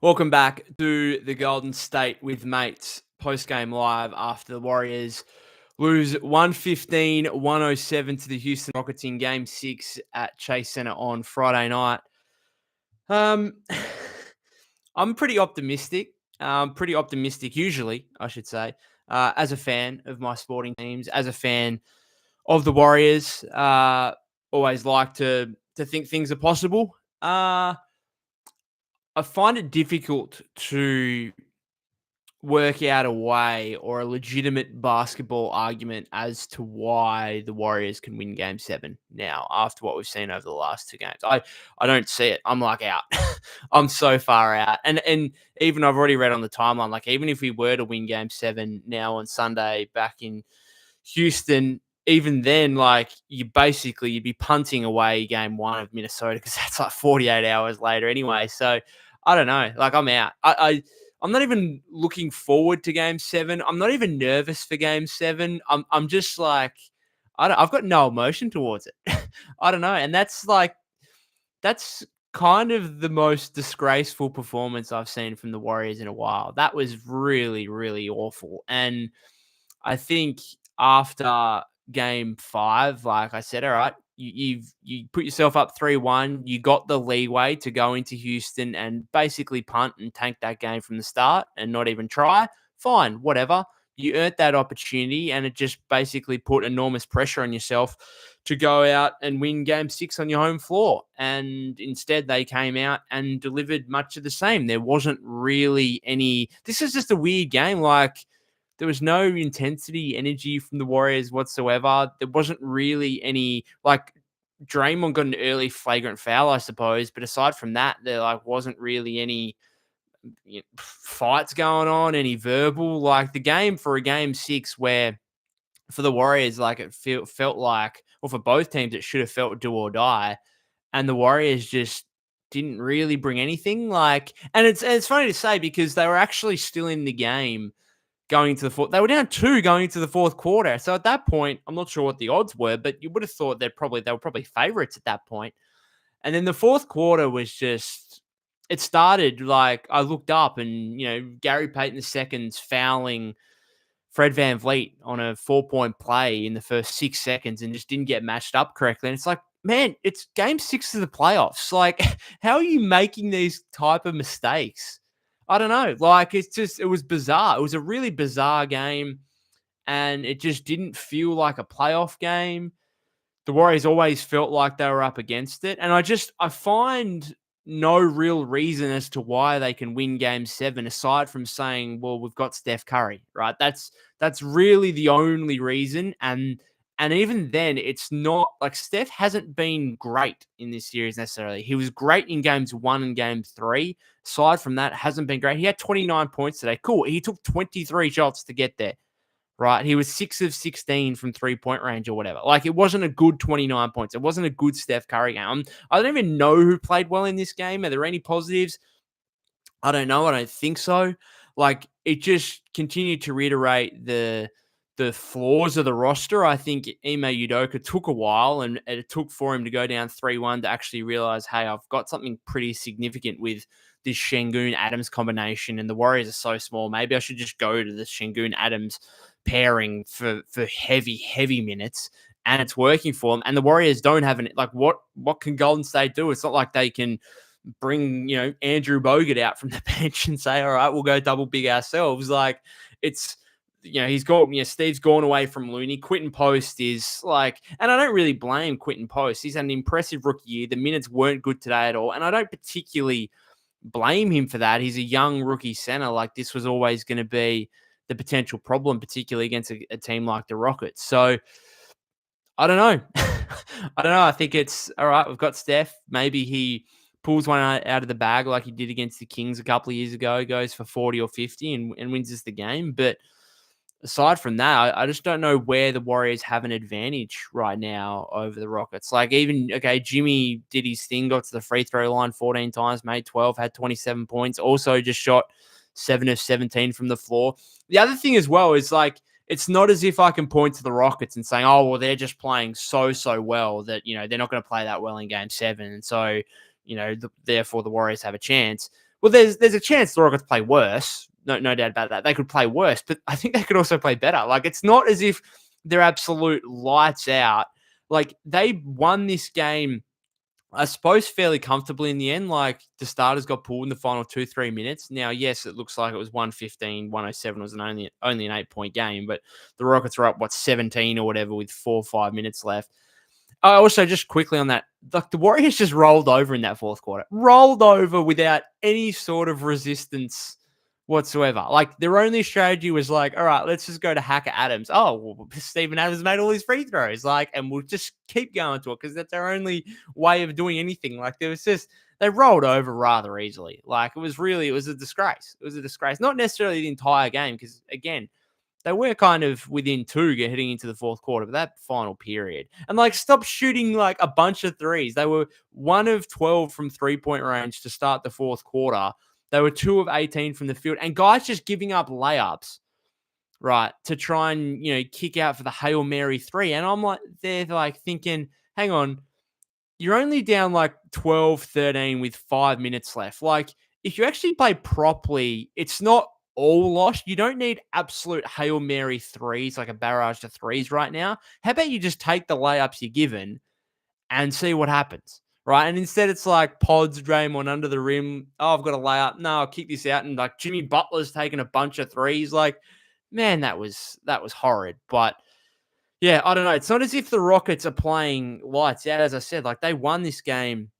Welcome back to the Golden State with Mates post-game live after the Warriors lose 115-107 to the Houston Rockets in Game 6 at Chase Center on Friday night. Um, I'm pretty optimistic. Pretty optimistic usually, I should say, as a fan of my sporting teams, as a fan of the Warriors. Always like to think things are possible. I find it difficult to work out a way or a legitimate basketball argument as to why the Warriors can win Game 7 now after what we've seen over the last two games. I don't see it. I'm like out. I'm so far out. And even I've already read on the timeline, like even if we were to win Game 7 now on Sunday back in Houston, even then, like you'd be punting away Game 1 of Minnesota because that's like 48 hours later anyway. So I don't know. Like I'm out. I'm not even looking forward to Game 7. I'm not even nervous for Game 7. I'm just like I've got no emotion towards it. I don't know, and that's kind of the most disgraceful performance I've seen from the Warriors in a while. That was really, really awful, and I think after Game 5, like I said, all right, you put yourself up 3-1. You got the leeway to go into Houston and basically punt and tank that game from the start and not even try. Fine, whatever. You earned that opportunity, and it just basically put enormous pressure on yourself to go out and win Game 6 on your home floor. And instead, they came out and delivered much of the same. There wasn't really any. This is just a weird game. Like, there was no intensity, energy from the Warriors whatsoever. There wasn't really any, like, Draymond got an early flagrant foul, I suppose. But aside from that, there wasn't really any fights going on, any verbal. Like the game for a Game 6 where for the Warriors, like it felt like, or for both teams, it should have felt do or die. And the Warriors just didn't really bring anything. Like, and it's funny to say because they were actually still in the game going into the fourth. They were down 2 going into the fourth quarter. So at that point, I'm not sure what the odds were, but you would have thought they were probably favorites at that point. And then the fourth quarter was just, it started like I looked up and, Gary Payton II's fouling Fred VanVleet on a 4-point play in the first 6 seconds and just didn't get matched up correctly. And it's like, man, it's Game 6 of the playoffs. Like, how are you making these type of mistakes? I don't know. Like, it was bizarre. It was a really bizarre game, and it just didn't feel like a playoff game. The Warriors always felt like they were up against it. And I find no real reason as to why they can win Game 7 aside from saying, well, we've got Steph Curry, right? That's really the only reason. And even then, it's not like Steph hasn't been great in this series necessarily. He was great in Games 1 and Game 3. Aside from that, hasn't been great. He had 29 points today. Cool. He took 23 shots to get there, right? He was 6 of 16 from 3-point range or whatever. Like, it wasn't a good 29 points. It wasn't a good Steph Curry game. I don't even know who played well in this game. Are there any positives? I don't know. I don't think so. Like, it just continued to reiterate the flaws of the roster. I think Ime Udoka took a while, and it took for him to go down 3-1 to actually realize, hey, I've got something pretty significant with this Şengün-Adams combination, and the Warriors are so small. Maybe I should just go to the Şengün-Adams pairing for heavy minutes, and it's working for them. And the Warriors don't have what can Golden State do? It's not like they can bring, Andrew Bogut out from the bench and say, all right, we'll go double big ourselves. Like, it's, he's got, Steve's gone away from Looney. Quentin Post is like, and I don't really blame Quentin Post. He's had an impressive rookie year. The minutes weren't good today at all. And I don't particularly blame him for that. He's a young rookie center. Like, this was always going to be the potential problem, particularly against a team like the Rockets. So I don't know. I don't know. I think it's all right. We've got Steph. Maybe he pulls one out of the bag like he did against the Kings a couple of years ago, goes for 40 or 50 and wins us the game. But aside from that, I just don't know where the Warriors have an advantage right now over the Rockets. Like, Jimmy did his thing, got to the free throw line 14 times, made 12, had 27 points, also just shot 7 of 17 from the floor. The other thing as well is, like, it's not as if I can point to the Rockets and saying, oh, well, they're just playing so well that, they're not going to play that well in Game 7. And so, therefore the Warriors have a chance. Well, there's a chance the Rockets play worse. No doubt about that. They could play worse, but I think they could also play better. Like, it's not as if they're absolute lights out. Like, they won this game, I suppose, fairly comfortably in the end. Like, the starters got pulled in the final 2-3 minutes. Now, yes, it looks like it was 115-107 was only an 8-point game, but the Rockets were up, 17 or whatever with 4 or 5 minutes left. Also, just quickly on that, like, the Warriors just rolled over in that fourth quarter, rolled over without any sort of resistance whatsoever. Like, their only strategy was like, all right, let's just go to Hacker Adams. Oh, well, Steven Adams made all his free throws, like, and we'll just keep going to it because that's our only way of doing anything. Like, there was just, they rolled over rather easily. Like, it was a disgrace. It was a disgrace. Not necessarily the entire game because, again, they were kind of within two heading into the fourth quarter, but that final period. And, like, stop shooting like a bunch of threes. They were 1 of 12 from 3-point range to start the fourth quarter. They were 2 of 18 from the field. And guys just giving up layups, right, to try and, kick out for the Hail Mary 3. And I'm like, they're like thinking, hang on, you're only down like 12-13 with 5 minutes left. Like, if you actually play properly, it's not all lost. You don't need absolute Hail Mary threes, like a barrage to threes right now. How about you just take the layups you're given and see what happens, right? And instead it's like pods, Draymond under the rim. Oh, I've got a layup. No, I'll kick this out. And like Jimmy Butler's taking a bunch of threes. Like, man, that was horrid. But yeah, I don't know. It's not as if the Rockets are playing lights out. As I said, like, they won this game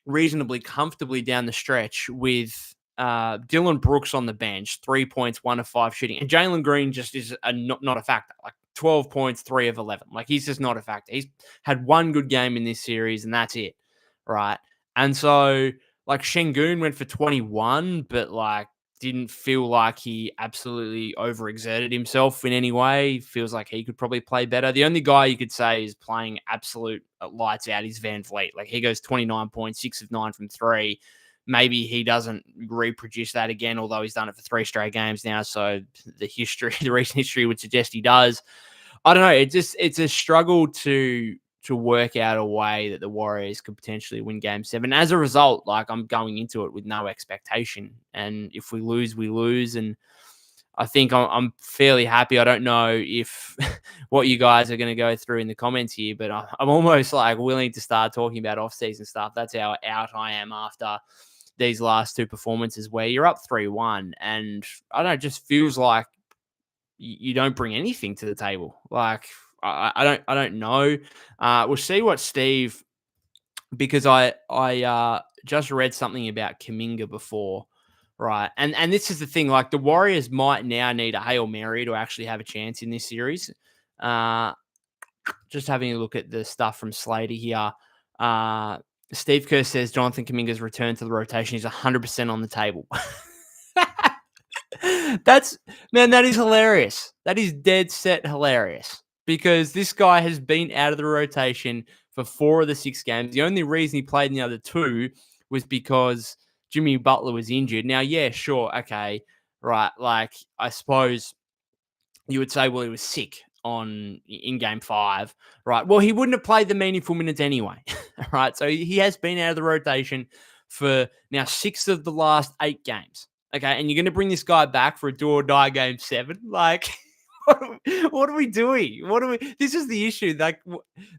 reasonably comfortably down the stretch with Dylan Brooks on the bench, 3 points, 1 of 5 shooting. And Jalen Green just is not a factor. Like, 12 points, 3 of 11. Like, he's just not a factor. He's had one good game in this series, and that's it, right? And so, like, Şengün went for 21, but, like, didn't feel like he absolutely overexerted himself in any way. Feels like he could probably play better. The only guy you could say is playing absolute lights out is Van Vliet. Like, he goes 29 points, 6 of 9 from 3. Maybe he doesn't reproduce that again, although he's done it for 3 straight games now. So the recent history would suggest he does. I don't know. It's a struggle to work out a way that the Warriors could potentially win Game 7. As a result, like, I'm going into it with no expectation, and if we lose, we lose. And I think I'm fairly happy. I don't know if what you guys are going to go through in the comments here, but I'm almost like willing to start talking about off-season stuff. That's how out I am after these last 2 performances where you're up 3-1, and I don't know, it just feels like you don't bring anything to the table. Like, I don't know. We'll see what Steve, because I just read something about Kuminga before, right? And this is the thing. Like, the Warriors might now need a Hail Mary to actually have a chance in this series. Just having a look at the stuff from Slater here. Steve Kerr says Jonathan Kuminga's return to the rotation is 100% on the table. That is hilarious. That is dead set hilarious, because this guy has been out of the rotation for 4 of the 6 games. The only reason he played in the other 2 was because Jimmy Butler was injured. Now, yeah, sure, okay, right. Like, I suppose you would say, well, he was sick in Game 5, right? Well, he wouldn't have played the meaningful minutes anyway, right? So he has been out of the rotation for now 6 of the last 8 games. Okay, and you're going to bring this guy back for a do or die Game 7? Like, what are we doing? This is the issue. Like,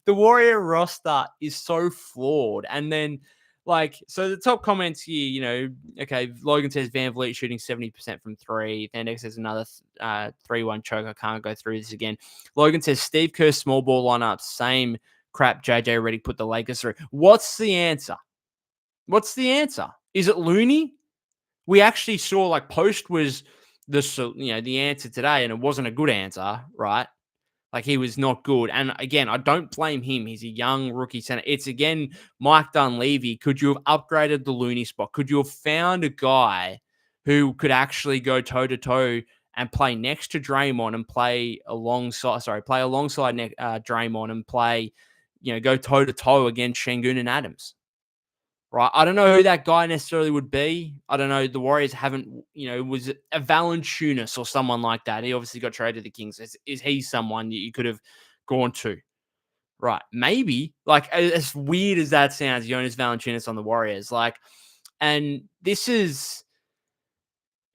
the Warrior roster is so flawed. And then, like, so the top comments here, okay, Logan says Van Vliet shooting 70% from 3. Vandex says another 3-1 choke. I can't go through this again. Logan says Steve Kerr small ball lineup, same crap JJ Redick put the Lakers through. What's the answer? Is it Looney? We actually saw, like, Post was the answer today, and it wasn't a good answer, right? Like, he was not good. And again, I don't blame him. He's a young rookie center. It's, again, Mike Dunleavy. Could you have upgraded the Looney spot? Could you have found a guy who could actually go toe-to-toe and play next to Draymond and play alongside Draymond and go toe-to-toe against Şengün and Adams? Right. I don't know who that guy necessarily would be. I don't know. The Warriors haven't, was it a Valanciunas or someone like that? He obviously got traded to the Kings. Is he someone that you could have gone to? Right. Maybe. Like, as weird as that sounds, Jonas Valanciunas on the Warriors. Like, and this is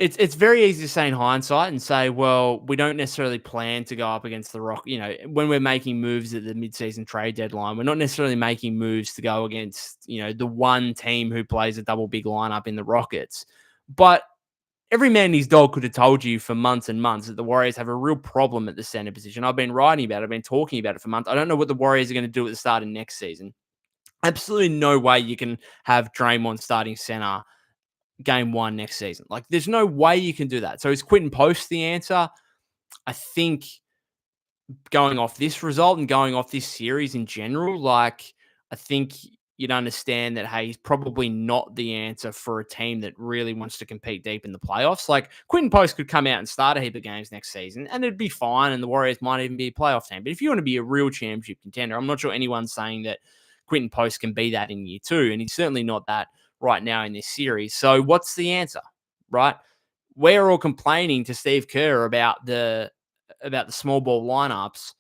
It's very easy to say in hindsight and say, well, we don't necessarily plan to go up against the Rock. You know, when we're making moves at the midseason trade deadline, we're not necessarily making moves to go against, you know, the one team who plays a double big lineup in the Rockets. But every man and his dog could have told you for months and months that the Warriors have a real problem at the center position. I've been writing about it. I've been talking about it for months. I don't know what the Warriors are going to do at the start of next season. Absolutely no way you can have Draymond starting center game one next season. Like, there's no way you can do that. So is Quentin Post the answer? I think going off this result and going off this series in general, like, I think you'd understand that, hey, he's probably not the answer for a team that really wants to compete deep in the playoffs. Like, Quentin Post could come out and start a heap of games next season and it'd be fine, and the Warriors might even be a playoff team. But if you want to be a real championship contender, I'm not sure anyone's saying that Quentin Post can be that in year two, and he's certainly not that right now in this series. So what's the answer, right? We're all complaining to Steve Kerr about the small ball lineups.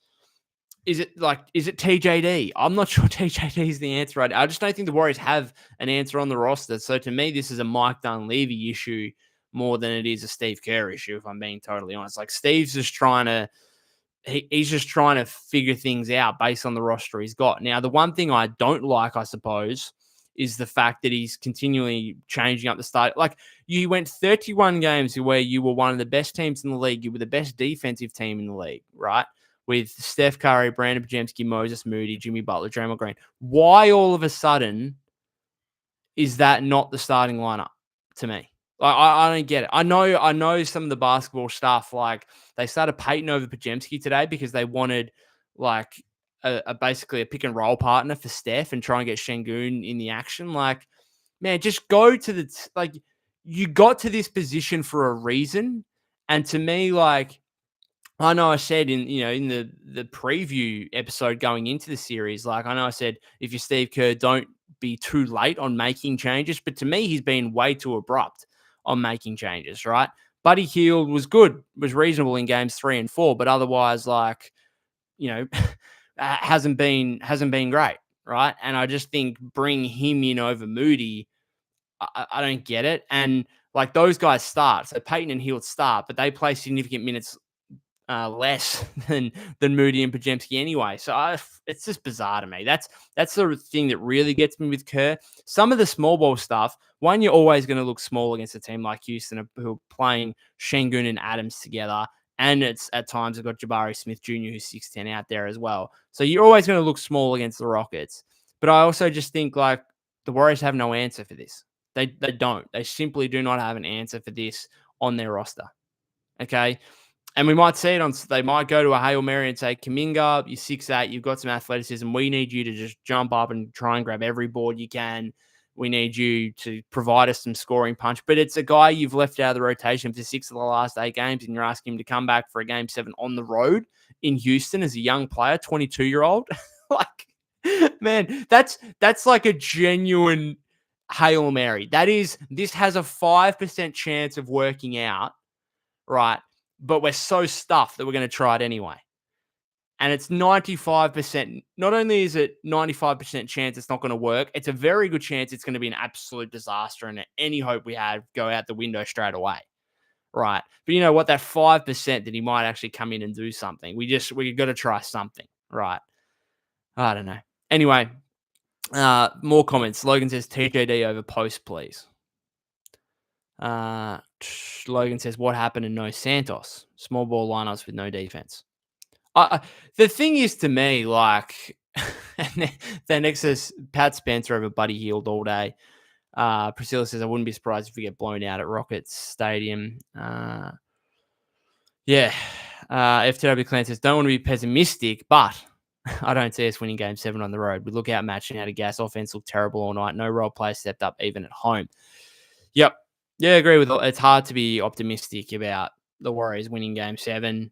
Is it TJD? I'm not sure TJD is the answer. I just don't think the Warriors have an answer on the roster. So to me, this is a Mike Dunleavy issue more than it is a Steve Kerr issue, if I'm being totally honest. Like, Steve's just trying to he's just trying to figure things out based on the roster he's got. Now, the one thing I don't like, I suppose, is the fact that he's continually changing up the start. Like, you went 31 games where you were one of the best teams in the league. You were the best defensive team in the league, right? With Steph Curry, Brandon Pajemski, Moses Moody, Jimmy Butler, Draymond Green. Why all of a sudden is that not the starting lineup to me? Like, I don't get it. I know some of the basketball stuff. Like, they started Peyton over Pajemski today because they wanted, like, basically a pick and roll partner for Steph and try and get Şengün in the action. Like, man, just go to like, you got to this position for a reason. And to me, like, I know I said in the preview episode going into the series, like, I know I said, if you're Steve Kerr, don't be too late on making changes. But to me, he's been way too abrupt on making changes, right? Buddy Hield was good, was reasonable in games 3 and 4, but otherwise, like, you know, hasn't been great, right? And I just think bring him in over Moody, I don't get it. And like, those guys start, so Peyton and Hield start, but they play significant minutes less than Moody and Pajemski anyway. So it's just bizarre to me. That's the thing that really gets me with Kerr. Some of the small ball stuff, one, you're always going to look small against a team like Houston who are playing Şengün and Adams together. And it's at times they've got Jabari Smith Jr., who's 6'10", out there as well. So you're always going to look small against the Rockets. But I also just think, like, the Warriors have no answer for this. They don't. They simply do not have an answer for this on their roster. Okay? And we might see it they might go to a Hail Mary and say, Kuminga, you're 6'8", you've got some athleticism. We need you to just jump up and try and grab every board you can. We need you to provide us some scoring punch. But it's a guy you've left out of the rotation for 6 of the last 8 games, and you're asking him to come back for a game 7 on the road in Houston as a young player, 22-year-old. Like, man, that's like a genuine Hail Mary. This has a 5% chance of working out, right? But we're so stuffed that we're going to try it anyway. And it's 95%. Not only is it 95% chance it's not going to work, it's a very good chance it's going to be an absolute disaster, and any hope we had go out the window straight away. Right. But you know what? That 5% that he might actually come in and do something. We got to try something. Right. I don't know. Anyway, more comments. Logan says TJD over Post, please. Logan says, what happened to no Santos? Small ball lineups with no defense. The thing is, to me, like, and then next says Pat Spencer over Buddy Hield all day. Priscilla says, I wouldn't be surprised if we get blown out at Rockets Stadium. Yeah. FTW Clan says, don't want to be pessimistic, but I don't see us winning game 7 on the road. We look outmatched and out of gas. Offense looked terrible all night. No role players stepped up even at home. Yep. Yeah, I agree with it. It's hard to be optimistic about the Warriors winning game 7.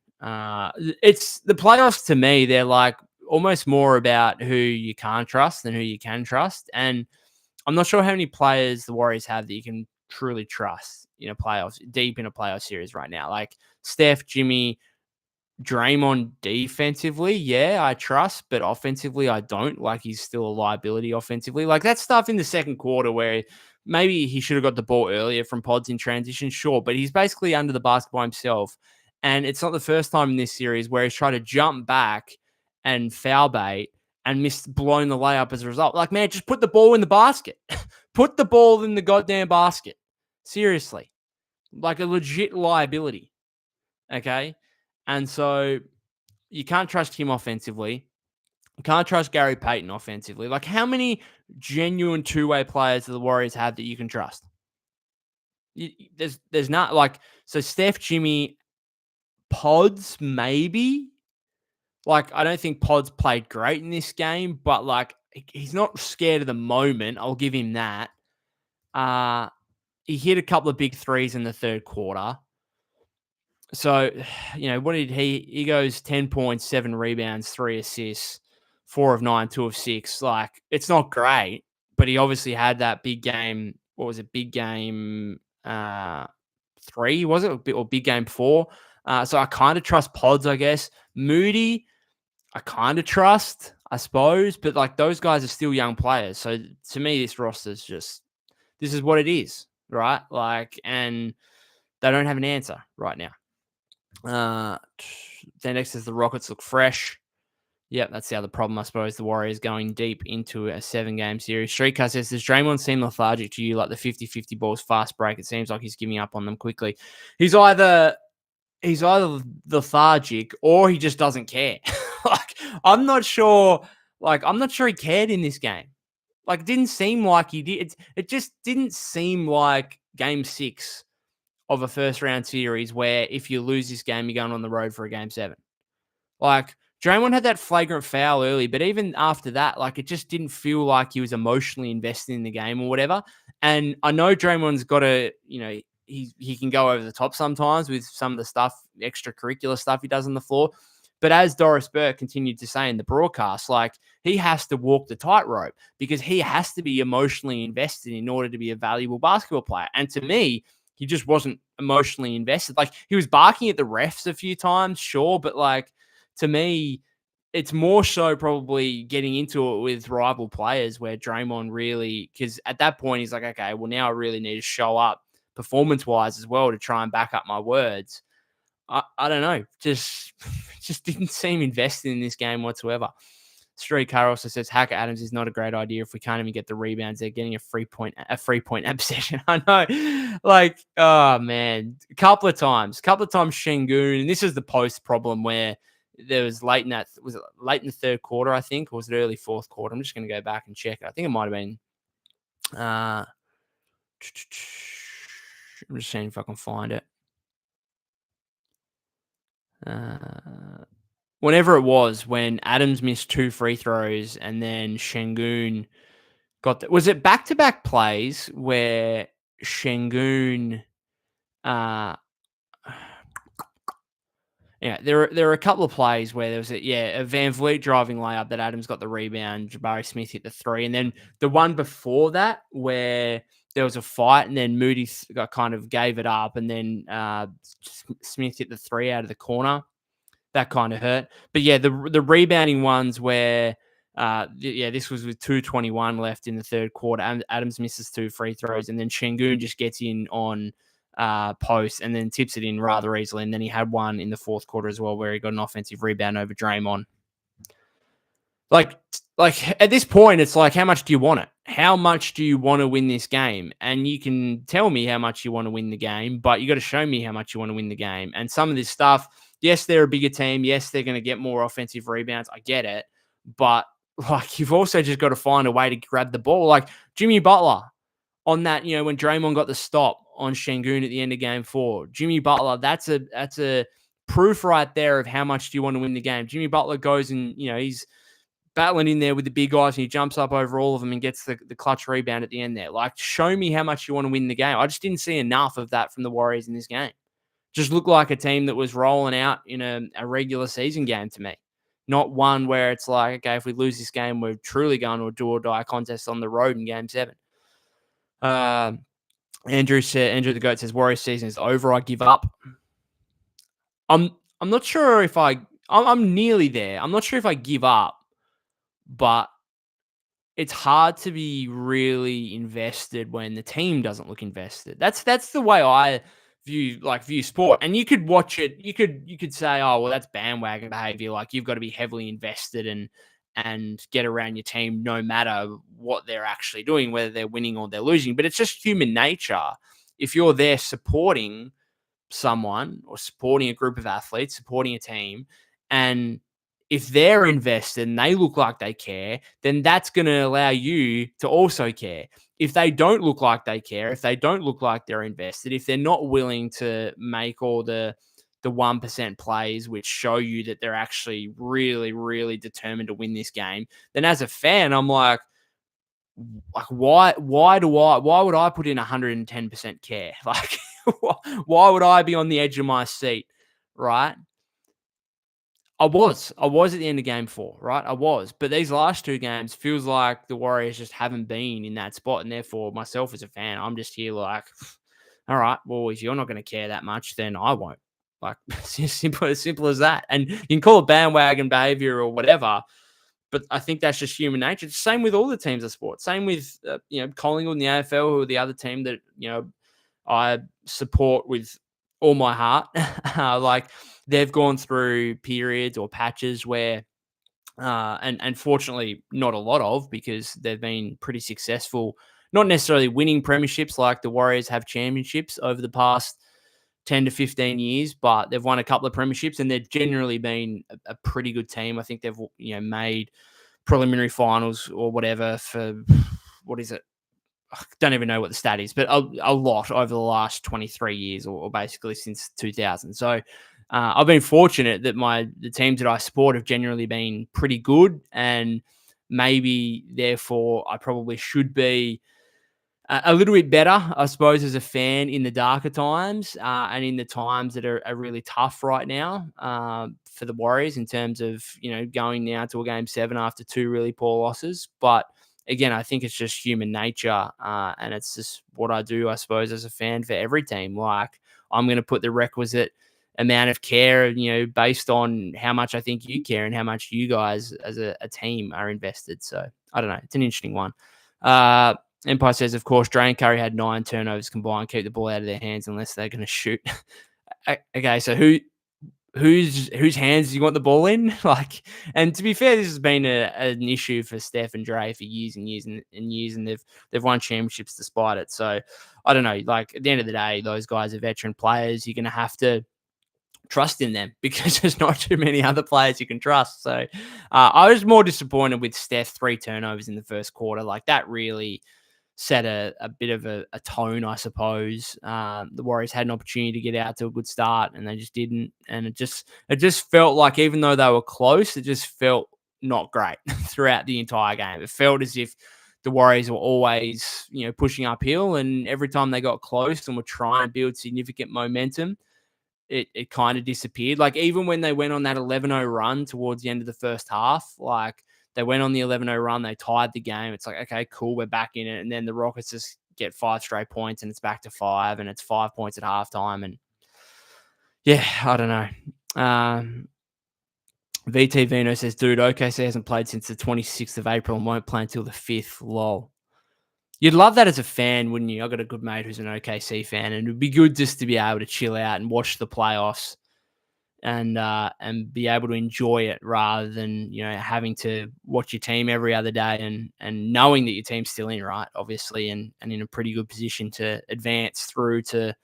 It's the playoffs to me. They're like almost more about who you can't trust than who you can trust. And I'm not sure how many players the Warriors have that you can truly trust in a playoffs, deep in a playoff series right now. Like Steph, Jimmy, Draymond defensively, yeah, I trust, but offensively, I don't. Like, he's still a liability offensively. Like, that stuff in the second quarter where maybe he should have got the ball earlier from Pods in transition, sure, but he's basically under the basketball himself. And it's not the first time in this series where he's tried to jump back and foul bait and missed blowing the layup as a result. Like, man, just put the ball in the basket. Put the ball in the goddamn basket. Seriously. Like a legit liability. Okay. And so you can't trust him offensively. You can't trust Gary Payton offensively. Like, how many genuine two-way players do the Warriors have that you can trust? There's not like, so Steph, Jimmy, Pods, maybe. Like, I don't think Pods played great in this game, but like he's not scared of the moment. I'll give him that. He hit a couple of big threes in the third quarter. So, what did he goes 10 points, 7 rebounds, 3 assists, 4 of 9, 2 of 6. Like, it's not great, but he obviously had that big game. What was it? Big game 3, was it? Or big game 4. So I kind of trust Pods, I guess. Moody, I kind of trust, I suppose, but like those guys are still young players. So to me, this roster's just, this is what it is, right? Like, and they don't have an answer right now. Then next is the Rockets look fresh. Yep, that's the other problem, I suppose. The Warriors going deep into a 7-game series. Streetcar says, does Draymond seem lethargic to you, like the 50-50 balls fast break? It seems like he's giving up on them quickly. He's either lethargic or he just doesn't care. Like, I'm not sure he cared in this game. Like, it didn't seem like he did. It just didn't seem like game 6 of a first round series where if you lose this game, you're going on the road for a game 7. Like, Draymond had that flagrant foul early, but even after that, like, it just didn't feel like he was emotionally invested in the game or whatever. And I know Draymond's got to, he can go over the top sometimes with some of the stuff, extracurricular stuff he does on the floor. But as Doris Burke continued to say in the broadcast, like, he has to walk the tightrope because he has to be emotionally invested in order to be a valuable basketball player. And to me, he just wasn't emotionally invested. Like, he was barking at the refs a few times, sure, but like, to me, it's more so probably getting into it with rival players where Draymond really, because at that point he's like, okay, well, now I really need to show up performance-wise as well to try and back up my words. I don't know. Just didn't seem invested in this game whatsoever. Street Car also says Hacker Adams is not a great idea if we can't even get the rebounds. They're getting a free point obsession. I know. Like, oh man. A couple of times Şengün, and this is the post problem where there was late in the third quarter, I think, or was it early fourth quarter? I'm just gonna go back and check. I think it might have been I'm just seeing if I can find it. Whenever it was when Adams missed 2 free throws and then Şengün was it back-to-back plays where Şengün yeah, there are a couple of plays where there was a Van Vliet driving layup that Adams got the rebound, Jabari Smith hit the 3, and then the one before that where there was a fight and then Moody kind of gave it up and then Smith hit the 3 out of the corner. That kind of hurt. But yeah, the rebounding ones where this was with 2:21 left in the third quarter. And Adams misses 2 free throws, and then Şengün just gets in on post and then tips it in rather easily. And then he had one in the fourth quarter as well where he got an offensive rebound over Draymond. Like at this point, it's like, how much do you want it? How much do you want to win this game? And you can tell me how much you want to win the game, but you got to show me how much you want to win the game. And some of this stuff, yes, they're a bigger team. Yes, they're going to get more offensive rebounds. I get it. But like, you've also just got to find a way to grab the ball. Like Jimmy Butler on that, when Draymond got the stop on Şengün at the end of game 4, Jimmy Butler, that's a proof right there of how much do you want to win the game. Jimmy Butler goes and, he's battling in there with the big guys and he jumps up over all of them and gets the clutch rebound at the end there. Like, show me how much you want to win the game. I just didn't see enough of that from the Warriors in this game. Just looked like a team that was rolling out in a regular season game to me. Not one where it's like, okay, if we lose this game, we're truly going to a do or die contest on the road in game 7. Andrew the Goat says, Warriors season is over. I give up. I'm not sure if I'm nearly there. I'm not sure if I give up, but it's hard to be really invested when the team doesn't look invested. That's the way I view sport. And you could watch it, you could say, oh well, that's bandwagon behavior. Like you've got to be heavily invested and get around your team no matter what they're actually doing, whether they're winning or they're losing. But it's just human nature. If you're there supporting someone or supporting a group of athletes, supporting a team, and if they're invested and they look like they care, then that's going to allow you to also care. If they don't look like they care, if they don't look like they're invested, if they're not willing to make all the 1% plays which show you that they're actually really, really determined to win this game, then as a fan, I'm like why would I put in 110% care? Like why would I be on the edge of my seat, right? I was at the end of game 4, right? I was, but these last 2 games feels like the Warriors just haven't been in that spot, and therefore myself as a fan, I'm just here like, all right, well, if you're not going to care that much, then I won't. Like simple as that. And you can call it bandwagon behavior or whatever, but I think that's just human nature. It's the same with all the teams of sport. Same with Collingwood in the AFL, who are the other team that I support with all my heart. Like they've gone through periods or patches where, and fortunately not a lot of, because they've been pretty successful. Not necessarily winning premierships like the Warriors have championships over the past 10 to 15 years, but they've won a couple of premierships and they've generally been a pretty good team. I think they've made preliminary finals or whatever for what is it? I don't even know what the stat is, but a lot over the last 23 years or basically since 2000. So I've been fortunate that the teams that I support have generally been pretty good, and maybe therefore I probably should be a little bit better, I suppose, as a fan in the darker times and in the times that are really tough right now for the Warriors in terms of, going now to a game 7 after 2 really poor losses. But again, I think it's just human nature and it's just what I do, I suppose, as a fan for every team. Like I'm going to put the requisite amount of care, based on how much I think you care and how much you guys as a team are invested. So I don't know. It's an interesting one. Empire says, of course, Dre and Curry had 9 turnovers combined. Keep the ball out of their hands unless they're going to shoot. Okay, so whose hands do you want the ball in? Like, and to be fair, this has been an issue for Steph and Dre for years and years and years, and they've won championships despite it. So I don't know. Like at the end of the day, those guys are veteran players. You're going to have to trust in them because there's not too many other players you can trust. So I was more disappointed with Steph 3 turnovers in the first quarter. Like that really set a bit of a tone, I suppose. The Warriors had an opportunity to get out to a good start, and they just didn't. And it just felt like, even though they were close, it just felt not great throughout the entire game. It felt as if the Warriors were always, pushing uphill, and every time they got close and were trying to build significant momentum, it kind of disappeared. Like even when they went on that 11-0 run towards the end of the first half, like they went on the 11-0 run, they tied the game. It's like, okay, cool, we're back in it. And then the Rockets just get 5 straight points and it's back to 5 and it's 5 points at halftime. And yeah, I don't know. VT Vino says, dude, OKC hasn't played since the 26th of April and won't play until the 5th. Lol. You'd love that as a fan, wouldn't you? I've got a good mate who's an OKC fan, and it'd be good just to be able to chill out and watch the playoffs and be able to enjoy it rather than having to watch your team every other day and knowing that your team's still in, right, obviously, and in a pretty good position to advance through to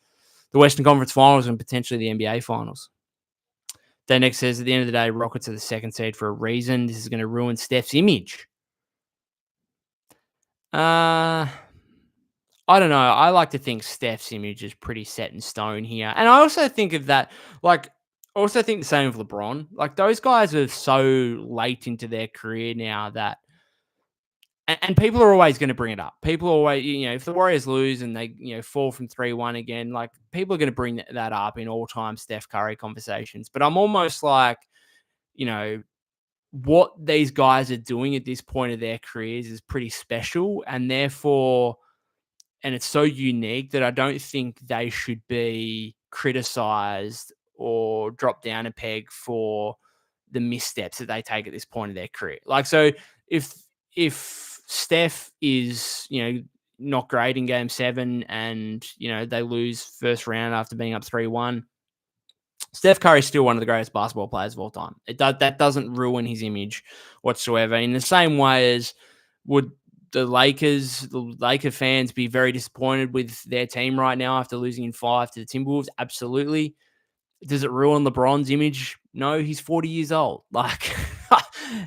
the Western Conference Finals and potentially the NBA Finals. Danex says, at the end of the day, Rockets are the second seed for a reason. This is going to ruin Steph's image. I don't know. I like to think Steph's image is pretty set in stone here. And I also think of that, like, I also think the same of LeBron. Like, those guys are so late into their career now that, and people are always going to bring it up. People always, if the Warriors lose and they, fall from 3-1 again, like, people are going to bring that up in all time Steph Curry conversations. But I'm almost like, what these guys are doing at this point of their careers is pretty special. And therefore, and it's so unique that I don't think they should be criticized or drop down a peg for the missteps that they take at this point of their career. Like, so if Steph is, not great in game 7 and, they lose first round after being up 3-1, Steph Curry is still one of the greatest basketball players of all time. That doesn't ruin his image whatsoever. In the same way as would the Laker fans be very disappointed with their team right now after losing in 5 to the Timberwolves? Absolutely. Does it ruin LeBron's image? No, he's 40 years old. Like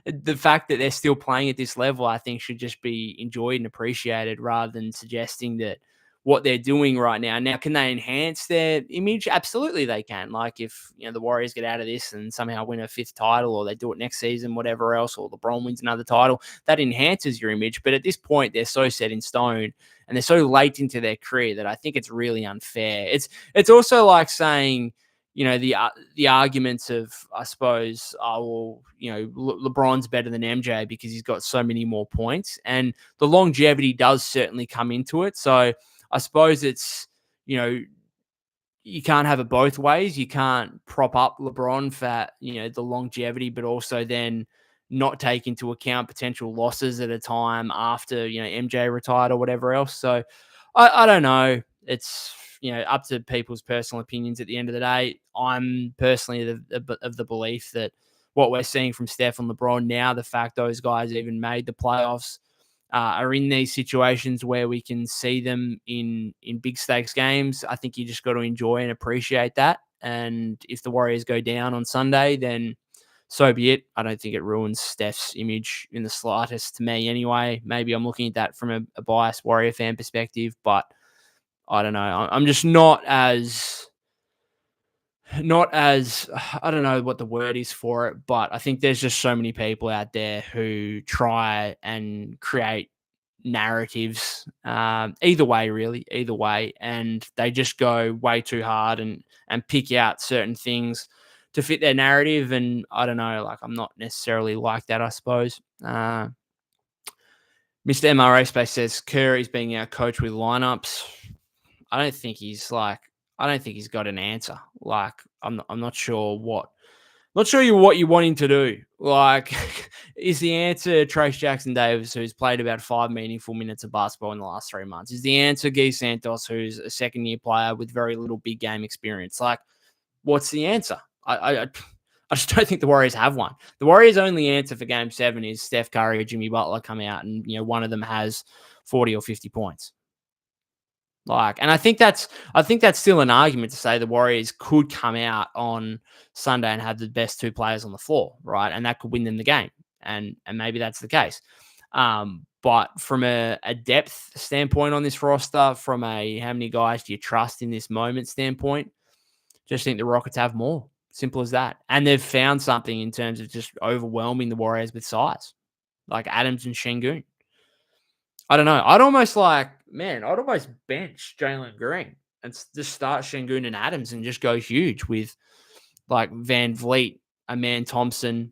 the fact that they're still playing at this level, I think should just be enjoyed and appreciated rather than suggesting that what they're doing right now. Now, can they enhance their image? Absolutely they can. Like if, the Warriors get out of this and somehow win a 5th title, or they do it next season, whatever else, or LeBron wins another title, that enhances your image. But at this point, they're so set in stone and they're so late into their career that I think it's really unfair. It's also like saying, the arguments of, I suppose, LeBron's better than MJ because he's got so many more points, and the longevity does certainly come into it. So I suppose it's, you can't have it both ways. You can't prop up LeBron for, the longevity, but also then not take into account potential losses at a time after, MJ retired or whatever else. So I don't know. It's, up to people's personal opinions at the end of the day. I'm personally of the belief that what we're seeing from Steph and LeBron now, the fact those guys even made the playoffs, are in these situations where we can see them in big stakes games. I think you just got to enjoy and appreciate that. And if the Warriors go down on Sunday, then so be it. I don't think it ruins Steph's image in the slightest to me anyway. Maybe I'm looking at that from a biased Warrior fan perspective, but I don't know. I'm just not as I don't know what the word is for it, but I think there's just so many people out there who try and create narratives, either way, really, either way, and they just go way too hard and pick out certain things to fit their narrative. And I don't know, like I'm not necessarily like that, I suppose. Mr. MRA Space says Curry's being our coach with lineups. I don't think he's got an answer. Like I'm not sure what you want him to do. Like, is the answer Trace Jackson Davis, who's played about 5 meaningful minutes of basketball in the last 3 months? Is the answer Guy Santos, who's a second-year player with very little big game experience? Like, what's the answer? I just don't think the Warriors have one. The Warriors' only answer for Game 7 is Steph Curry or Jimmy Butler come out and, one of them has 40 or 50 points. Like, and I think that's still an argument to say the Warriors could come out on Sunday and have the best 2 players on the floor, right? And that could win them the game. And maybe that's the case. But from a depth standpoint on this roster, from a how many guys do you trust in this moment standpoint, just think the Rockets have more. Simple as that. And they've found something in terms of just overwhelming the Warriors with size, like Adams and Şengün. I don't know. I'd almost bench Jalen Green and just start Şengün and Adams and just go huge with like Van Vliet, Aman Thompson,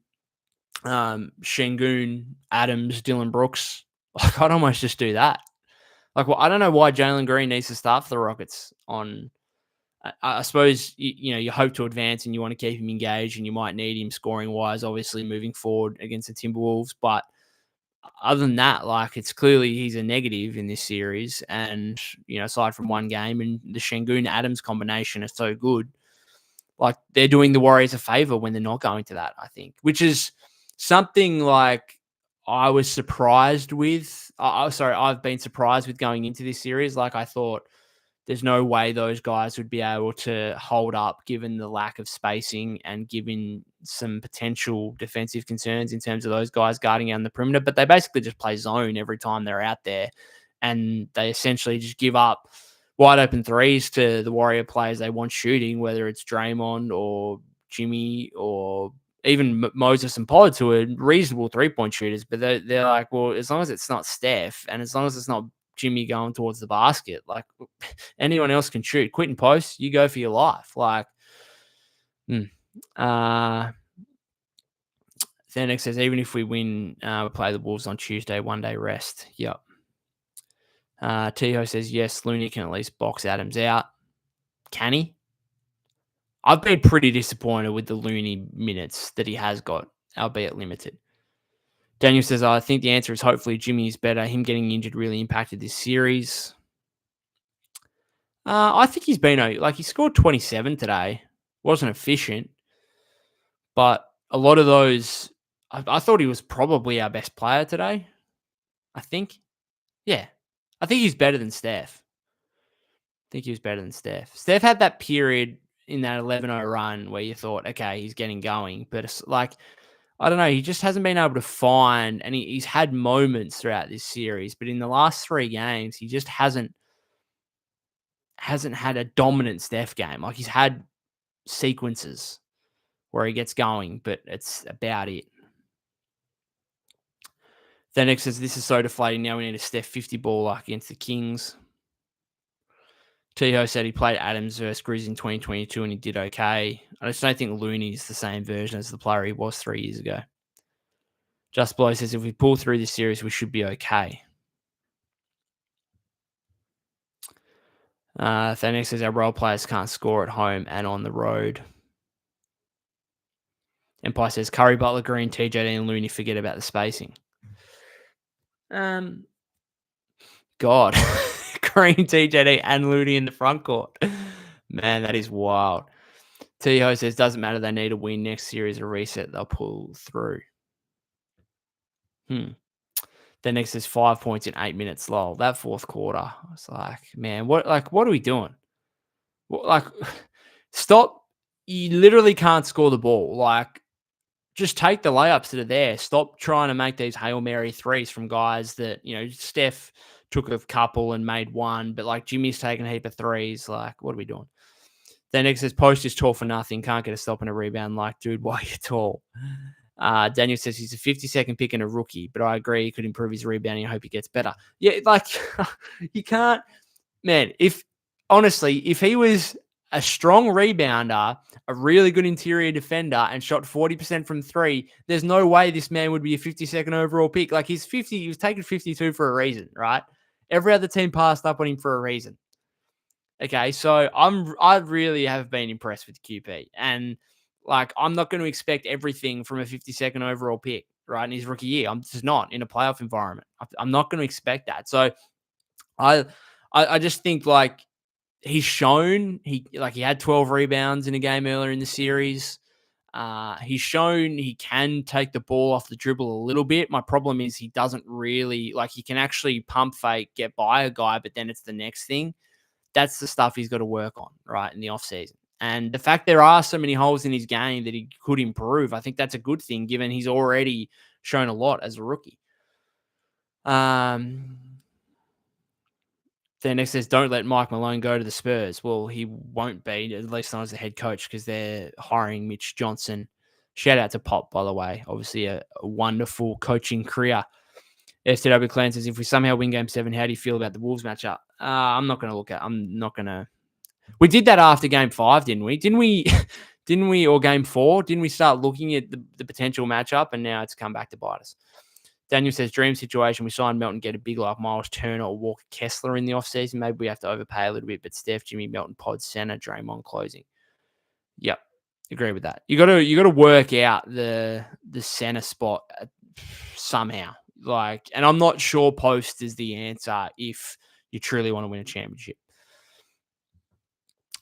Şengün, Adams, Dylan Brooks. Like I'd almost just do that. Like, well, I don't know why Jalen Green needs to start for the Rockets on. I suppose you hope to advance and you want to keep him engaged and you might need him scoring wise, obviously moving forward against the Timberwolves, but other than that, like it's clearly he's a negative in this series. And, aside from one game and the Şengün Adams combination is so good, like they're doing the Warriors a favor when they're not going to that, I think, which is something like I was surprised with. I've been surprised with going into this series. Like I thought there's no way those guys would be able to hold up given the lack of spacing and given some potential defensive concerns in terms of those guys guarding on the perimeter. But they basically just play zone every time they're out there. And they essentially just give up wide open threes to the Warrior players they want shooting, whether it's Draymond or Jimmy or even Moses and Pollard, who are reasonable 3-point shooters. But they're like, well, as long as it's not Steph and as long as it's not Jimmy going towards the basket, like anyone else can shoot. Quentin Post, you go for your life. Like, Thanex says, even if we win, we play the Wolves on Tuesday, 1 day rest. Yep. Tiho says, yes, Looney can at least box Adams out. Can he? I've been pretty disappointed with the Looney minutes that he has got, albeit limited. Daniel says, I think the answer is hopefully Jimmy is better. Him getting injured really impacted this series. I think he's been like he scored 27 today. Wasn't efficient, but a lot of those, I thought he was probably our best player today. I think, yeah, I think he's better than Steph. I think he was better than Steph. Steph had that period in that 11-0 run where you thought, okay, he's getting going, but it's like I don't know, he just hasn't been able to find, and he's had moments throughout this series, but in the last 3 games, he just hasn't had a dominant Steph game. Like he's had sequences where he gets going, but it's about it. Then Nick says, this is so deflating. Now we need a Steph 50 baller against the Kings. Tiho said he played Adams versus Grizz in 2022 and he did okay. I just don't think Looney is the same version as the player he was 3 years ago. Just Blow says, if we pull through this series, we should be okay. Thanex says, our role players can't score at home and on the road. Empire says, Curry, Butler, Green, TJD, and Looney, forget about the spacing. God. Green, TJD, and Looney in the front court. Man, that is wild. T-Ho says, doesn't matter. They need a win next series, a reset. They'll pull through. Then next says 5 points in 8 minutes. Lol. That fourth quarter, I was like, man, what are we doing? Stop. You literally can't score the ball. Like, just take the layups that are there. Stop trying to make these Hail Mary threes from guys that, Steph took a couple and made one, but like Jimmy's taking a heap of threes. Like, what are we doing? Then next says, Post is tall for nothing. Can't get a stop and a rebound. Like, dude, why are you tall? Daniel says he's a 52nd pick and a rookie, but I agree he could improve his rebounding. I hope he gets better. Yeah, like, you can't, man, if he was a strong rebounder, a really good interior defender, and shot 40% from 3, there's no way this man would be a 52nd overall pick. Like, he was taking 52 for a reason, right? Every other team passed up on him for a reason. Okay, so I really have been impressed with QP, and like I'm not going to expect everything from a 52nd overall pick, right? In his rookie year, I'm just not in a playoff environment. I'm not going to expect that. So I just think like he's shown he had 12 rebounds in a game earlier in the series. He's shown he can take the ball off the dribble a little bit. My problem is he doesn't really he can actually pump fake, get by a guy, but then it's the next thing. That's the stuff he's got to work on, right, in the offseason. And the fact there are so many holes in his game that he could improve, I think that's a good thing, given he's already shown a lot as a rookie. Then next says, don't let Mike Malone go to the Spurs. Well, he won't be, at least not as a head coach, because they're hiring Mitch Johnson. Shout out to Pop, by the way. Obviously, a wonderful coaching career. STW Clan says, if we somehow win Game 7, how do you feel about the Wolves matchup? I'm not going to. We did that after Game 5, didn't we? Didn't we, or Game 4? Didn't we start looking at the potential matchup, and now it's come back to bite us? Daniel says, dream situation. We signed Melton, get a big like Miles Turner or Walker Kessler in the offseason. Maybe we have to overpay a little bit, but Steph, Jimmy, Melton, Pod, center, Draymond closing. Yep. Agree with that. You got to work out the center spot somehow. And I'm not sure Post is the answer if you truly want to win a championship.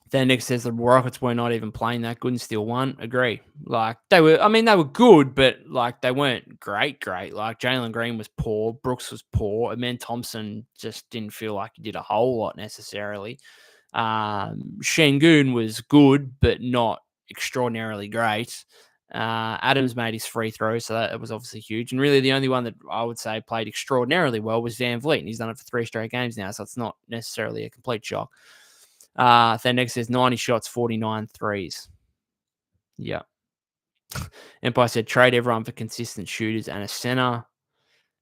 Then Nick says the Rockets were not even playing that good and still won. Agree. They were good, but they weren't great. Like Jalen Green was poor. Brooks was poor. Amen Thompson just didn't feel like he did a whole lot necessarily. Şengün was good, but not extraordinarily great. Adams made his free throw, so that was obviously huge. And really the only one that I would say played extraordinarily well was Van Vliet, and he's done it for 3 straight games now, so it's not necessarily a complete shock. Then next says 90 shots, 49 threes. Yeah. Empire said trade everyone for consistent shooters and a center.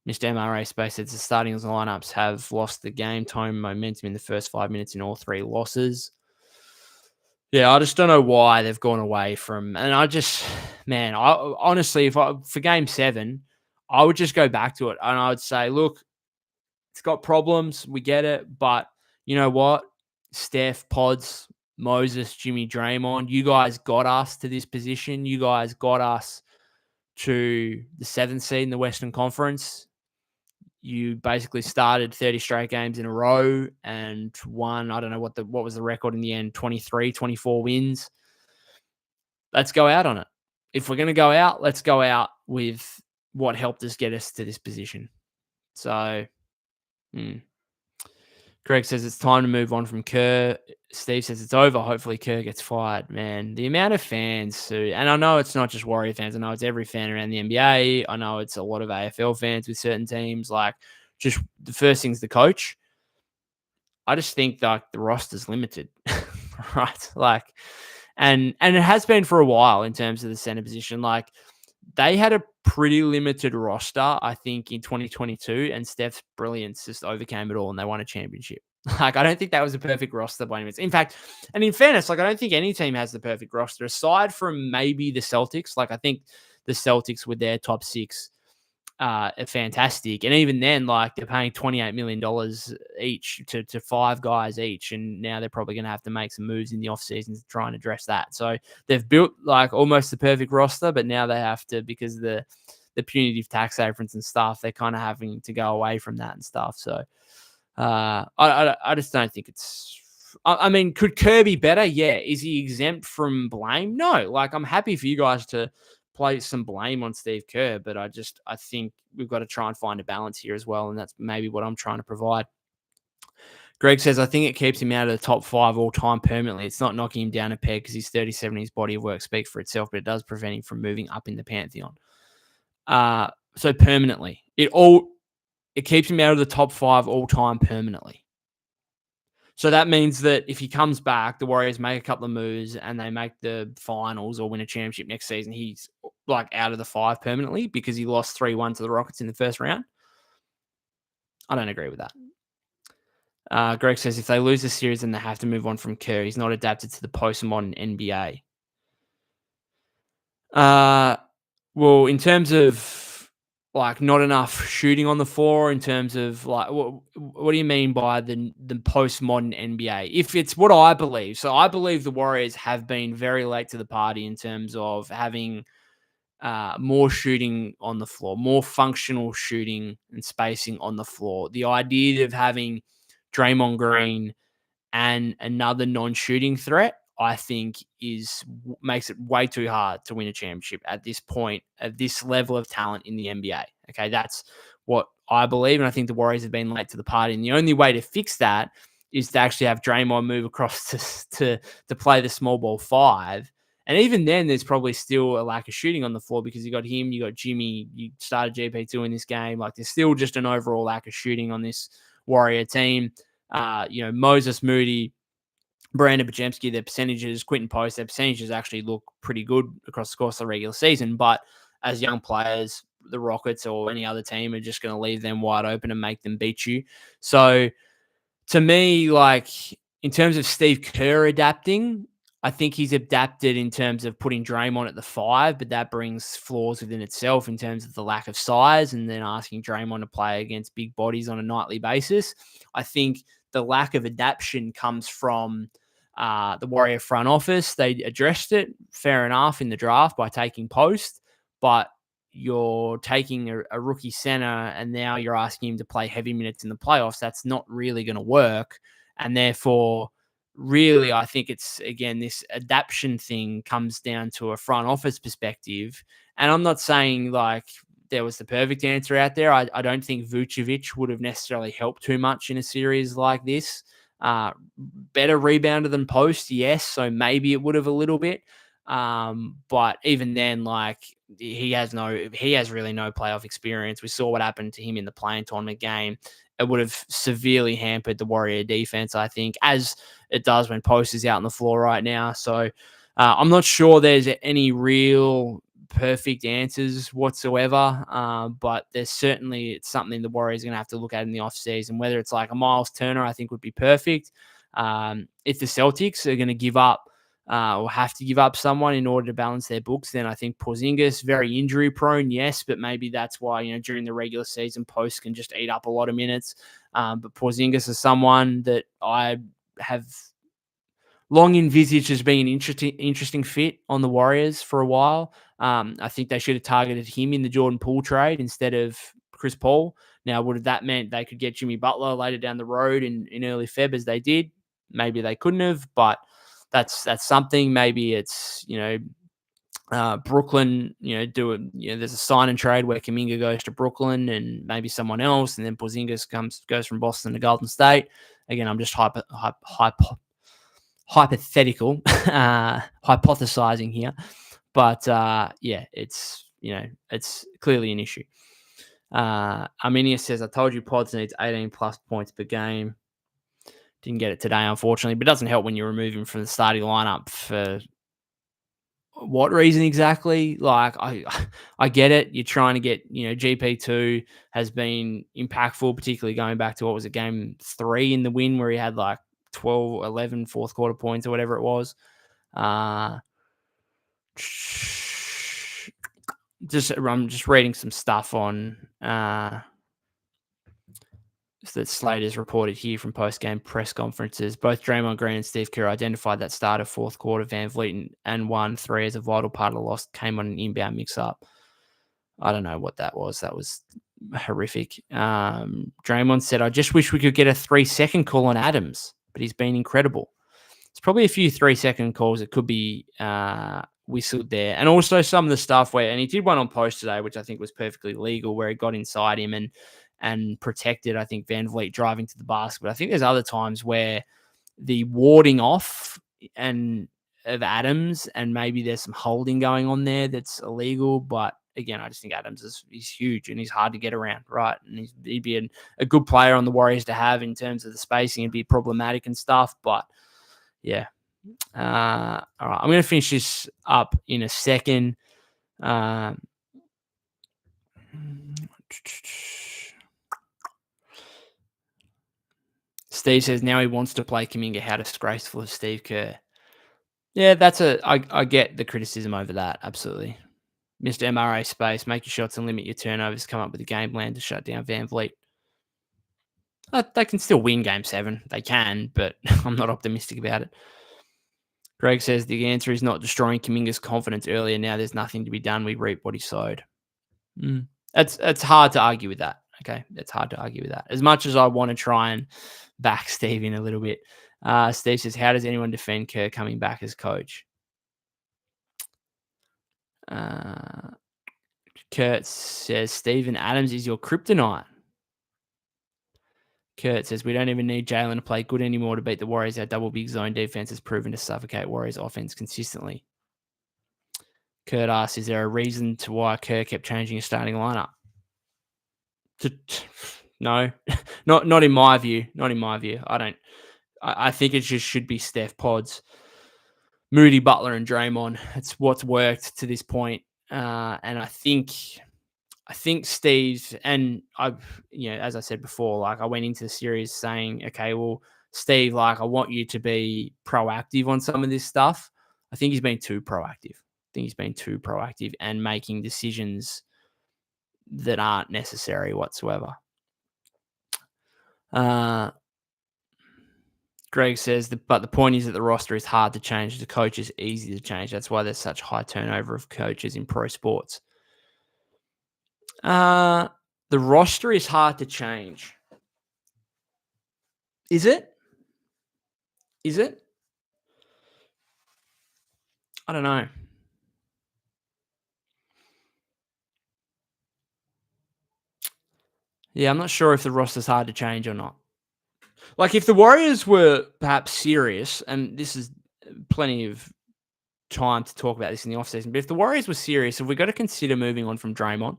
Mr. MRA Space says the starting lineups have lost the game time momentum in the first 5 minutes in all 3 losses. Yeah, I just don't know why they've gone away from, and I honestly, for Game 7, I would just go back to it and I would say, look, it's got problems, we get it, but you know what? Steph, Pods, Moses, Jimmy, Draymond, you guys got us to this position. You guys got us to the 7th seed in the Western Conference. You basically started 30 straight games in a row and won, I don't know what was the record in the end, 23, 24 wins. Let's go out on it. If we're going to go out, let's go out with what helped us get us to this position. So, Greg says it's time to move on from Kerr. Steve says it's over. Hopefully Kerr gets fired. Man, the amount of fans and I know it's not just Warrior fans. I know it's every fan around the NBA. I know it's a lot of AFL fans with certain teams. Like, just the first thing's the coach. I just think like the roster's limited, right? Like, and it has been for a while in terms of the center position. Like, they had a pretty limited roster, I think, in 2022, and Steph's brilliance just overcame it all, and they won a championship. Like, I don't think that was a perfect roster by any means. In fact, and in fairness, like, I don't think any team has the perfect roster aside from maybe the Celtics. Like, I think the Celtics with their top six are fantastic, and even then, like, they're paying $28 million each to five guys each, and now they're probably going to have to make some moves in the offseason to try and address that. So they've built like almost the perfect roster, but now they have to, because of the punitive tax aprons and stuff, they're kind of having to go away from that and stuff. So I just don't think it's. I mean, could Kerr be better? Yeah. Is he exempt from blame? No. Like, I'm happy for you guys to place some blame on Steve Kerr, but I think we've got to try and find a balance here as well, and that's maybe what I'm trying to provide. Greg says, I think it keeps him out of the top 5 all time permanently. It's not knocking him down a peg because he's 37 and his body of work speaks for itself, but it does prevent him from moving up in the pantheon. So permanently, it keeps him out of the top 5 all time permanently. So that means that if he comes back, the Warriors make a couple of moves and they make the finals or win a championship next season, he's like out of the 5 permanently because he lost 3-1 to the Rockets in the first round. I don't agree with that. Greg says if they lose the series, then they have to move on from Kerr. He's not adapted to the postmodern NBA. Well, in terms of like not enough shooting on the floor, in terms of like what do you mean by the postmodern NBA? If it's what I believe, so I believe the Warriors have been very late to the party in terms of having more shooting on the floor, more functional shooting and spacing on the floor. The idea of having Draymond Green and another non-shooting threat, I think, makes it way too hard to win a championship at this point, at this level of talent in the NBA. Okay, that's what I believe, and I think the Warriors have been late to the party. And the only way to fix that is to actually have Draymond move across to play the small ball 5. And even then, there's probably still a lack of shooting on the floor because you got him, you got Jimmy, you started GP2 in this game. Like, there's still just an overall lack of shooting on this Warrior team. Moses Moody, Brandon Bajemski, their percentages, Quentin Post, their percentages actually look pretty good across the course of the regular season. But as young players, the Rockets or any other team are just going to leave them wide open and make them beat you. So to me, like, in terms of Steve Kerr adapting, I think he's adapted in terms of putting Draymond at the 5, but that brings flaws within itself in terms of the lack of size and then asking Draymond to play against big bodies on a nightly basis. I think the lack of adaptation comes from the Warrior front office. They addressed it, fair enough, in the draft by taking Post, but you're taking a rookie center and now you're asking him to play heavy minutes in the playoffs. That's not really going to work. And therefore, really, I think it's, again, this adaptation thing comes down to a front office perspective. And I'm not saying like there was the perfect answer out there. I don't think Vucevic would have necessarily helped too much in a series like this. Better rebounder than Post, yes. So maybe it would have a little bit. But even then, like, he has really no playoff experience. We saw what happened to him in the play-in tournament game. It would have severely hampered the Warrior defense, I think, as it does when Post is out on the floor right now. So I'm not sure there's any real perfect answers whatsoever, but there's certainly, it's something the Warriors are going to have to look at in the offseason. Whether it's like a Miles Turner, I think would be perfect. If the Celtics are going to give up or have to give up someone in order to balance their books, then I think Porzingis, very injury prone, yes, but maybe that's why, during the regular season, Post can just eat up a lot of minutes. But Porzingis is someone that I have long envisaged as being an interesting fit on the Warriors for a while. I think they should have targeted him in the Jordan Poole trade instead of Chris Paul. Now, would have that meant they could get Jimmy Butler later down the road in early Feb as they did? Maybe they couldn't have, but that's something. Maybe it's, Brooklyn, there's a sign and trade where Kuminga goes to Brooklyn and maybe someone else, and then Porzingis goes from Boston to Golden State. Again, I'm just hypothetical, hypothesizing here, but it's clearly an issue. Arminia says, I told you Pods needs 18 plus points per game. Didn't get it today, unfortunately, but it doesn't help when you remove him from the starting lineup for what reason exactly? Like, I get it. You're trying to get, GP2 has been impactful, particularly going back to, what was it, game 3 in the win where he had like 12, 11 fourth quarter points or whatever it was. I'm just reading some stuff on that Slater's reported here from post-game press conferences. Both Draymond Green and Steve Kerr identified that start of fourth quarter Van Vliet and 1-3 as a vital part of the loss came on an inbound mix-up. I don't know what that was. That was horrific. Draymond said, I just wish we could get a 3-second call on Adams, but he's been incredible. It's probably a few 3-second calls that could be whistled there. And also some of the stuff where, and he did one on post today, which I think was perfectly legal, where he got inside him and protected, I think, Van Vliet driving to the basket. But I think there's other times where the warding off of Adams, and maybe there's some holding going on there that's illegal. But again, I just think Adams is huge and he's hard to get around, right? And he'd be a good player on the Warriors to have in terms of the spacing and be problematic and stuff. But yeah. All right, I'm going to finish this up in a second. Steve says now he wants to play Kuminga. How disgraceful is Steve Kerr? Yeah, I get the criticism over that. Absolutely. Mr. MRA space, make your shots and limit your turnovers. Come up with a game plan to shut down Van Vliet. They can still win game 7. They can, but I'm not optimistic about it. Greg says the answer is not destroying Kuminga's confidence earlier. Now there's nothing to be done. We reap what he sowed. It's hard to argue with that. Okay, it's hard to argue with that. As much as I want to try and back Steve in a little bit. Steve says, how does anyone defend Kerr coming back as coach? Kurt says, Steven Adams is your kryptonite. Kurt says, we don't even need Jalen to play good anymore to beat the Warriors. Our double big zone defense has proven to suffocate Warriors offense consistently. Kurt asks, is there a reason to why Kerr kept changing his starting lineup? No, not in my view. Not in my view. I think it just should be Steph, Pods, Moody, Butler, and Draymond. It's what's worked to this point. And I think Steve, and as I said before, like I went into the series saying, okay, well, Steve, like I want you to be proactive on some of this stuff. I think he's been too proactive. And making decisions that aren't necessary whatsoever. Greg says, but the point is that the roster is hard to change. The coach is easy to change. That's why there's such high turnover of coaches in pro sports. The roster is hard to change. Is it? I don't know. Yeah, I'm not sure if the roster's hard to change or not. Like, if the Warriors were perhaps serious, and this is plenty of time to talk about this in the offseason, but if the Warriors were serious, have we got to consider moving on from Draymond?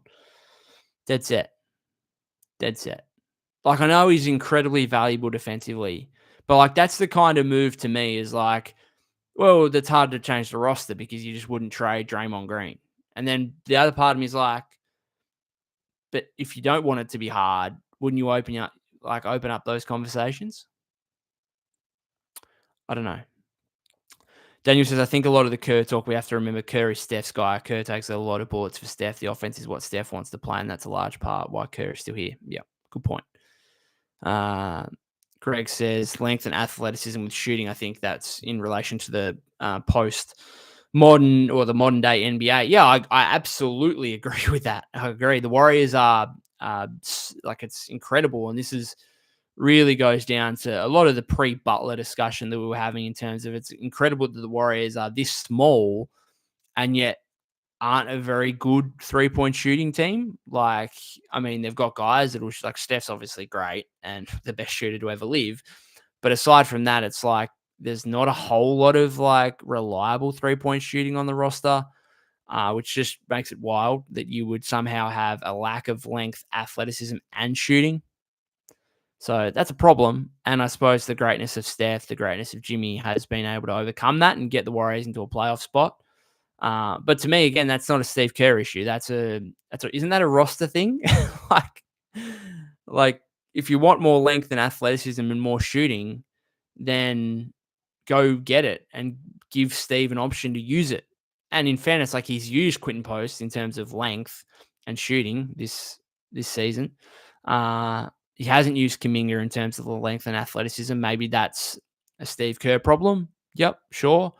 Dead set. Like, I know he's incredibly valuable defensively, but like that's the kind of move to me is like, well, that's hard to change the roster because you just wouldn't trade Draymond Green. And then the other part of me is like, but if you don't want it to be hard, wouldn't you open up those conversations? I don't know. Daniel says, I think a lot of the Kerr talk, we have to remember Kerr is Steph's guy. Kerr takes a lot of bullets for Steph. The offense is what Steph wants to play, and that's a large part why Kerr is still here. Yeah, good point. Greg says, length and athleticism with shooting. I think that's in relation to the post the modern day NBA. Yeah, I absolutely agree with that. I agree. The Warriors are like it's incredible, and this is really goes down to a lot of the pre-Butler discussion that we were having in terms of it's incredible that the Warriors are this small and yet aren't a very good 3-point shooting team. Like, I mean, they've got guys that will like Steph's obviously great and the best shooter to ever live. But aside from that, it's like there's not a whole lot of like reliable 3-point shooting on the roster, which just makes it wild that you would somehow have a lack of length, athleticism, and shooting. So that's a problem. And I suppose the greatness of Steph, the greatness of Jimmy has been able to overcome that and get the Warriors into a playoff spot. But to me, again, that's not a Steve Kerr issue. Isn't that a roster thing? like, like if you want more length and athleticism and more shooting, then go get it and give Steve an option to use it. And in fairness, like he's used Quinton Post in terms of length and shooting this season. He hasn't used Kuminga in terms of the length and athleticism. Maybe that's a Steve Kerr problem. Yep, sure.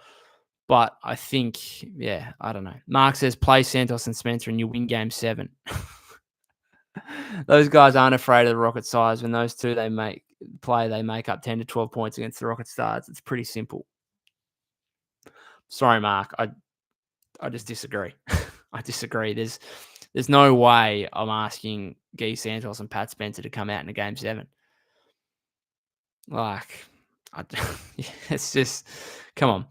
But I think, yeah, I don't know. Mark says play Santos and Spencer and you win game 7. Those guys aren't afraid of the Rocket size. When those two they make up 10 to 12 points against the Rocket Stars. It's pretty simple. Sorry, Mark. I just disagree. I disagree. There's no way I'm asking Guy Santos and Pat Spencer to come out in a game 7. Like, it's just, come on.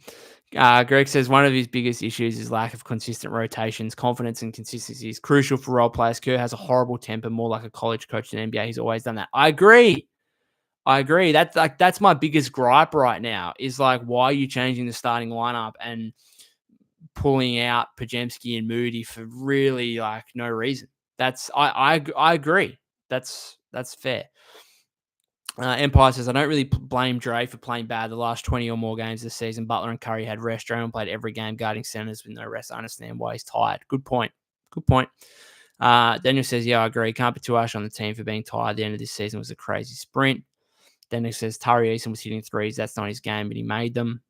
Greg says one of his biggest issues is lack of consistent rotations. Confidence and consistency is crucial for role players. Kerr has a horrible temper, more like a college coach than NBA. He's always done that. I agree. That's my biggest gripe right now is like, why are you changing the starting lineup and pulling out Pajemski and Moody for really like no reason? I agree. That's fair. Empire says, I don't really blame Dre for playing bad the last 20 or more games this season. Butler and Curry had rest. Draymond played every game guarding centers with no rest. I understand why he's tired. Good point. Daniel says, yeah, I agree. Can't be too harsh on the team for being tired. The end of this season was a crazy sprint. Daniel says, Tari Eason was hitting threes. That's not his game, but he made them.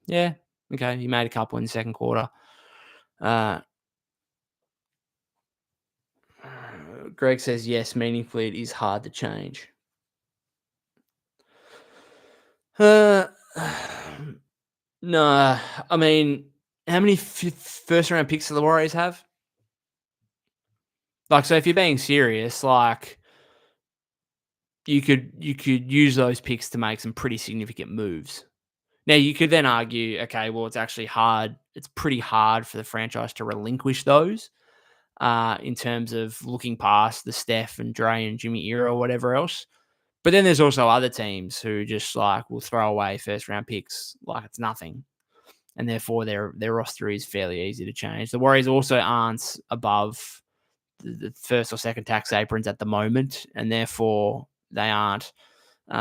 Yeah, okay. He made a couple in the second quarter. Greg says, yes, meaningfully it is hard to change. No, I mean, how many first round picks do the Warriors have? Like, so if you're being serious, like you could use those picks to make some pretty significant moves. Now you could then argue, okay, well, it's actually hard. It's pretty hard for the franchise to relinquish those in terms of looking past the Steph and Dre and Jimmy era or whatever else. But then there's also other teams who just like will throw away first round picks like it's nothing. And therefore their roster is fairly easy to change. The Warriors also aren't above the first or second tax aprons at the moment, and therefore they aren't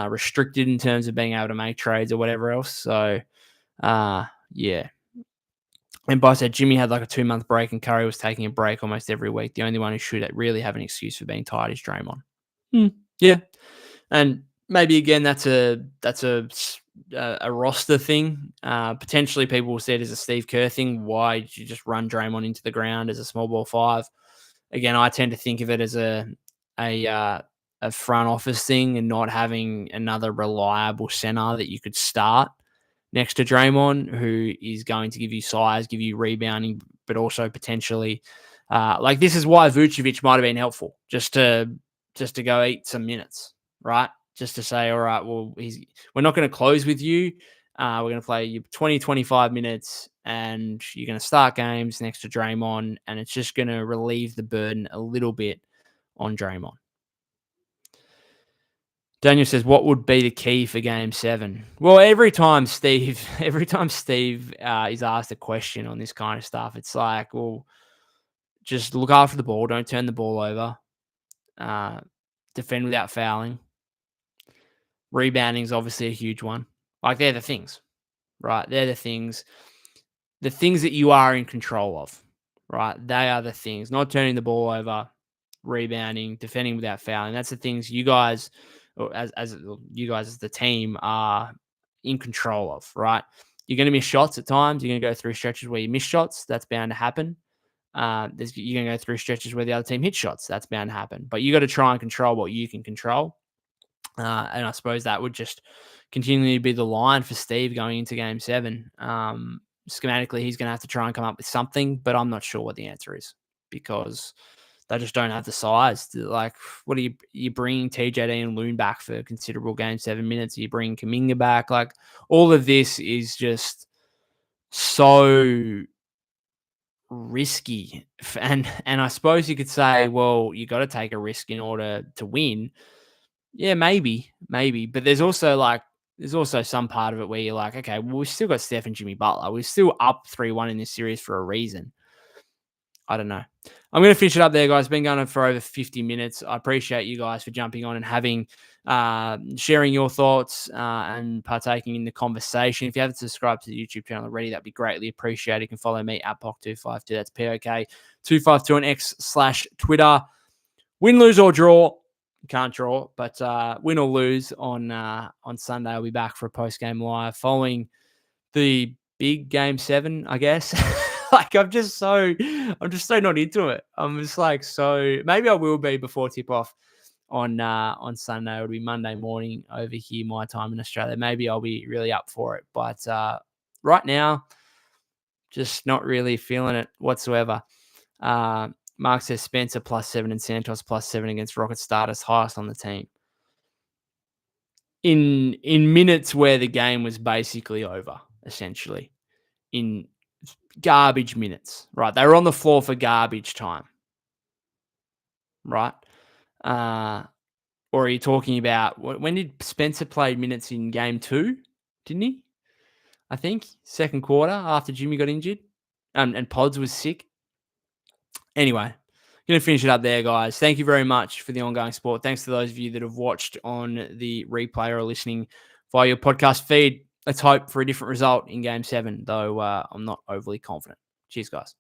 restricted in terms of being able to make trades or whatever else. So, yeah. And by said, Jimmy had like a 2-month break, and Curry was taking a break almost every week. The only one who should really have an excuse for being tired is Draymond. Yeah, and maybe again that's a roster thing. Potentially, people will see it as a Steve Kerr thing. Why did you just run Draymond into the ground as a small ball 5? Again, I tend to think of it as a front office thing and not having another reliable center that you could start next to Draymond, who is going to give you size, give you rebounding, but also potentially like this is why Vucevic might have been helpful just to go eat some minutes, right? Just to say, all right, well, we're not going to close with you. We're going to play you 20, 25 minutes and you're going to start games next to Draymond, and it's just going to relieve the burden a little bit on Draymond. Daniel says, what would be the key for game 7? Well, every time Steve is asked a question on this kind of stuff, it's like, well, just look after the ball. Don't turn the ball over. Defend without fouling. Rebounding is obviously a huge one. Like, they're the things, right? They're the things that you are in control of, right? They are the things. Not turning the ball over, rebounding, defending without fouling. That's the things you guys, or as you guys as the team, are in control of, right? You're going to miss shots at times. You're going to go through stretches where you miss shots. That's bound to happen. You're going to go through stretches where the other team hits shots. That's bound to happen. But you got to try and control what you can control. And I suppose that would just continually be the line for Steve going into game 7. Schematically, he's going to have to try and come up with something, but I'm not sure what the answer is because they just don't have the size. Like, what are you bringing TJD and Loon back for considerable game 7 minutes? Are you bringing Kuminga back? Like, all of this is just so risky. And I suppose you could say, well, you got to take a risk in order to win. Yeah, maybe. But there's also some part of it where you're like, okay, well, we've still got Steph and Jimmy Butler. We're still up 3-1 in this series for a reason. I don't know. I'm going to finish it up there, guys. Been going on for over 50 minutes. I appreciate you guys for jumping on and sharing your thoughts and partaking in the conversation. If you haven't subscribed to the YouTube channel already, that'd be greatly appreciated. You can follow me at POC252. That's POK252 on X/Twitter. Win, lose, or draw. You can't draw, but win or lose on Sunday. I'll be back for a post-game live following the big game 7, I guess. Like, I'm just so not into it. I'm just like, so maybe I will be before tip off on Sunday. It'll be Monday morning over here, my time in Australia. Maybe I'll be really up for it. But right now, just not really feeling it whatsoever. Mark says Spencer +7 and Santos +7 against Rocket starters, highest on the team. In minutes where the game was basically over, essentially. In garbage minutes, right? They were on the floor for garbage time, right? Or are you talking about, when did Spencer play minutes in game 2? Didn't he? I think second quarter after Jimmy got injured and Pods was sick. Anyway, going to finish it up there, guys. Thank you very much for the ongoing support. Thanks to those of you that have watched on the replay or listening via your podcast feed. Let's hope for a different result in game 7, though I'm not overly confident. Cheers, guys.